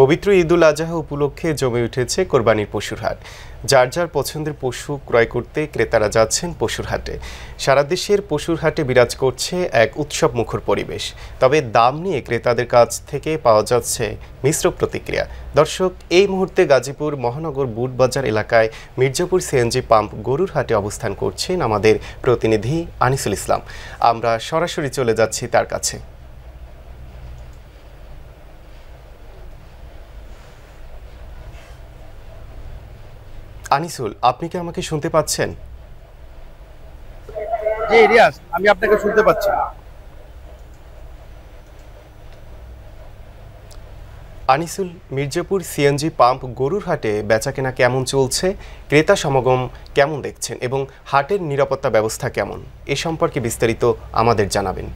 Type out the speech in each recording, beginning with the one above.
পবিত্র ঈদুল আজহা উপলক্ষে জমে উঠেছে কোরবানির পশুর হাট। যার যার পছন্দের পশু ক্রয় করতে ক্রেতারা যাচ্ছেন পশুর হাটে। সারা দেশের পশুর হাটে বিরাজ করছে এক উৎসব মুখর পরিবেশ। তবে দাম নিয়ে ক্রেতাদের কাছ থেকে পাওয়া যাচ্ছে মিশ্র প্রতিক্রিয়া। দর্শক, এই মুহূর্তে গাজীপুর মহানগর বুটবাজার এলাকায় মির্জাপুর সিএনজি পাম্প গরুর হাটে অবস্থান করছেন আমাদের প্রতিনিধি আনিসুল ইসলাম। আমরা সরাসরি চলে যাচ্ছি তার কাছে। আনিসুল, আপনি কি আমাকে শুনতে পাচ্ছেন? জি রিয়াজ, আমি আপনাকে শুনতে পাচ্ছি। আনিসুল, মির্জাপুর সিএনজি পাম্প গরুর হাটে বেচাকেনা কেমন চলছে, ক্রেতা সমাগম কেমন দেখছেন এবং হাটের নিরাপত্তা ব্যবস্থা কেমন, এ সম্পর্কে বিস্তারিত আমাদের জানাবেন।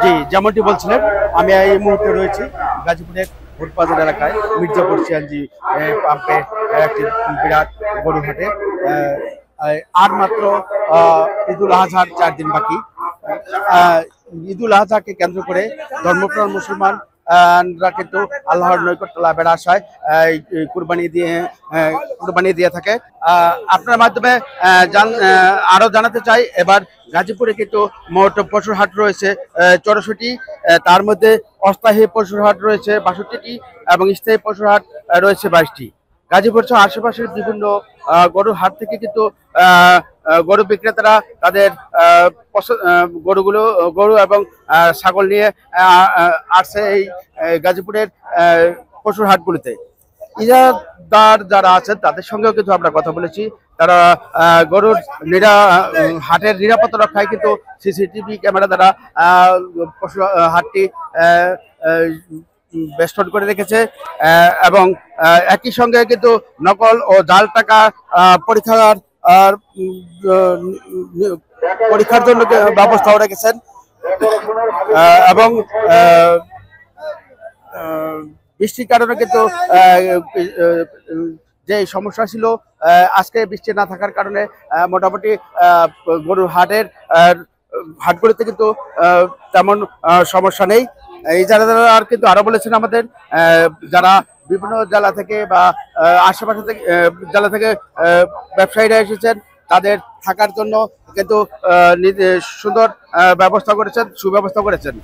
জি, যেমনটি বলছিলেন, আমি এই মুহূর্তে রয়েছি গাজীপুরের বুটবাজার এলাকায় মির্জাপুর সিএনজি পাম্পে একটি বিরাট গরুর হাটে। আর মাত্র ঈদুল আজহার 4 দিন বাকি। ঈদুল আজহাকে কেন্দ্র করে ধর্মপ্রাণ মুসলমান কিন্তু আল্লাহর নৈকট্য লাভের আশায় কুরবানি দিয়ে থাকে। আপনার মাধ্যমে আরো জানাতে চাই, এবার গাজীপুরে কিন্তু মোট পশুর হাট রয়েছে 64টি। তার মধ্যে অস্থায়ী পশুর হাট রয়েছে 62টি এবং স্থায়ী পশুর হাট রয়েছে 22টি। গাজীপুর সহ আশেপাশের বিভিন্ন গরুর হাট থেকে কিন্তু গরু বিক্রেতারা তাদের গরু এবং ছাগল নিয়ে আসছে এই গাজীপুরের পশুর হাটগুলিতে। ইজারাদার যারা আছেন তাদের সঙ্গেও কিন্তু আমরা কথা বলেছি। তারা গরুর হাটের নিরাপত্তা রক্ষায় কিন্তু সিসিটিভি ক্যামেরা দ্বারা পশু হাটটি বেষ্টন করে রেখেছে এবং একই সঙ্গে কিন্তু নকল ও জাল টাকা পরীক্ষার জন্য ব্যবস্থাও রেখেছেন এবং বৃষ্টির কারণে কিন্তু যে সমস্যা ছিল, আজকে বৃষ্টি না থাকার কারণে মোটামুটি গরুর হাটগুলিতে কিন্তু তেমন সমস্যা নেই। এই যারা কিন্তু আরো বলেছেন আমাদের, যারা বিভিন্ন জেলা থেকে বা আশেপাশে থেকে জেলা থেকে ব্যবসায়ীরা এসেছেন, তাদের থাকার জন্য কিন্তু সুন্দর সুব্যবস্থা করেছেন।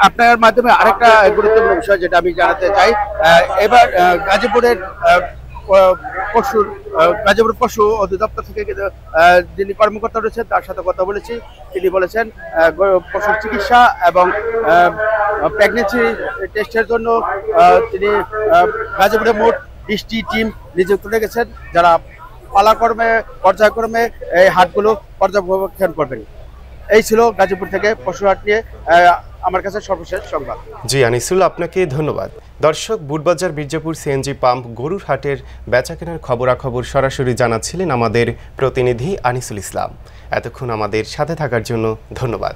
আপনার মাধ্যমে আরেকটা গুরুত্বপূর্ণ বিষয় যেটা আমি জানাতে চাই, এবার গাজীপুর পশু অধিদপ্তর থেকে যিনি কর্মকর্তা রয়েছেন তার সাথে কথা বলেছি। তিনি বলেছেন পশুর চিকিৎসা এবং প্রেগনেন্সি টেস্টের জন্য তিনি গাজীপুরে মোট 20টি টিম নিযুক্ত রেখেছেন, যারা পর্যায়ক্রমে এই হাটগুলো পর্যবেক্ষণ করবেন। এই ছিল গাজীপুর থেকে পশু হাট নিয়ে আমার কাছে সর্বশেষ সংবাদ। জি আনিসুল, আপনাকে ধন্যবাদ। দর্শক, বুটবাজার মির্জাপুর সিএনজি পাম্প গরুর হাটের বেচাকেনার খবরাখবর সরাসরি জানাচ্ছিলেন আমাদের প্রতিনিধি আনিসুল ইসলাম। এতক্ষণ আমাদের সাথে থাকার জন্য ধন্যবাদ।